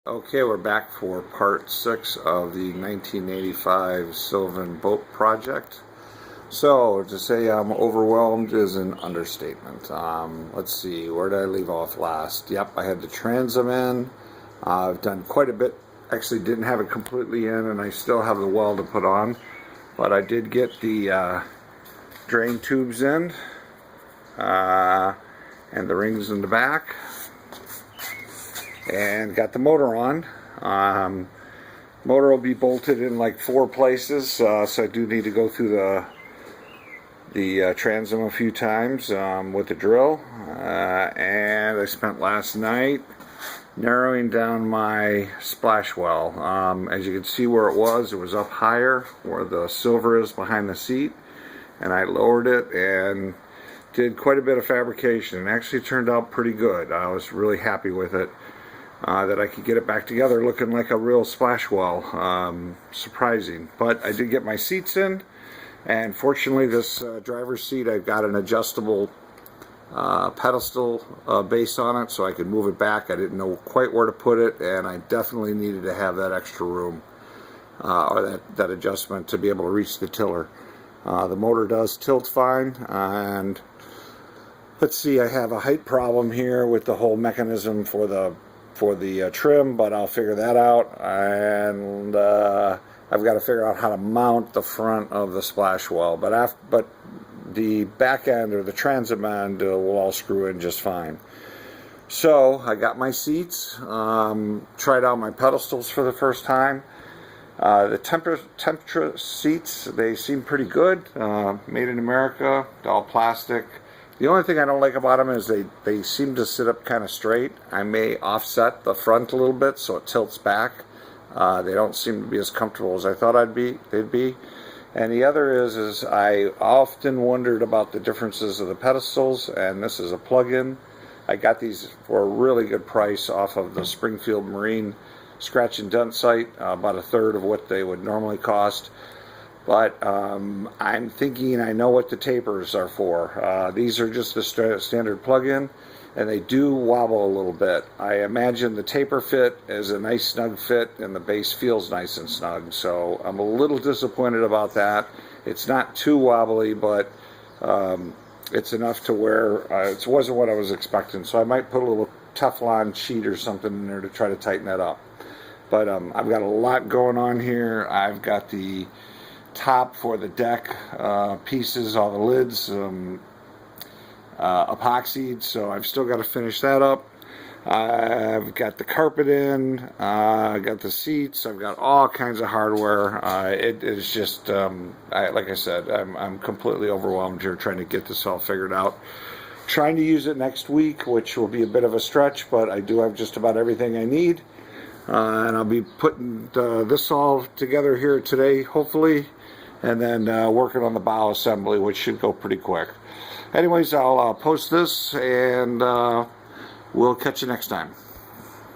Okay, we're back for part 6 of the 1985 Sylvan boat project. So, to say I'm overwhelmed is an understatement. Let's see, where did I leave off last? Yep, I had the transom in. I've done quite a bit. Actually, didn't have it completely in, and I still have the well to put on. But I did get the drain tubes in, and the rings in the back. And got the motor on. Motor will be bolted in like 4 places, so I do need to go through the transom a few times with the drill. And I spent last night narrowing down my splash well. As you can see where it was up higher where the silver is behind the seat, and I lowered it and did quite a bit of fabrication, and actually turned out pretty good. I was really happy with it. That I could get it back together looking like a real splash well. Surprising. But I did get my seats in, and fortunately this driver's seat, I've got an adjustable pedestal base on it, so I could move it back. I didn't know quite where to put it, and I definitely needed to have that extra room, or that adjustment to be able to reach the tiller. The motor does tilt fine, and let's see, I have a height problem here with the whole mechanism for the trim, but I'll figure that out. And I've got to figure out how to mount the front of the splash well, but the back end or the transom end will all screw in just fine. So I got my seats, tried out my pedestals for the first time. The temperature seats, they seem pretty good, made in America, all plastic. The only thing I don't like about them is they seem to sit up kind of straight. I may offset the front a little bit so it tilts back. They don't seem to be as comfortable as I thought they'd be. And the other is I often wondered about the differences of the pedestals, and this is a plug-in. I got these for a really good price off of the Springfield Marine scratch and dent site, about 1/3 of what they would normally cost. But I'm thinking I know what the tapers are for. These are just the standard plug-in, and they do wobble a little bit. I imagine the taper fit is a nice snug fit, and the base feels nice and snug. So I'm a little disappointed about that. It's not too wobbly, but it's enough to where it wasn't what I was expecting. So I might put a little Teflon sheet or something in there to try to tighten that up. But I've got a lot going on here. I've got the top for the deck pieces, all the lids epoxied, so I've still got to finish that up. I've got the carpet in, I've got the seats, I've got all kinds of hardware. It is just like I said, I'm completely overwhelmed here trying to get this all figured out. Trying to use it next week, which will be a bit of a stretch, but I do have just about everything I need. And I'll be putting this all together here today, hopefully, and then working on the bow assembly, which should go pretty quick. Anyways, I'll post this, and we'll catch you next time.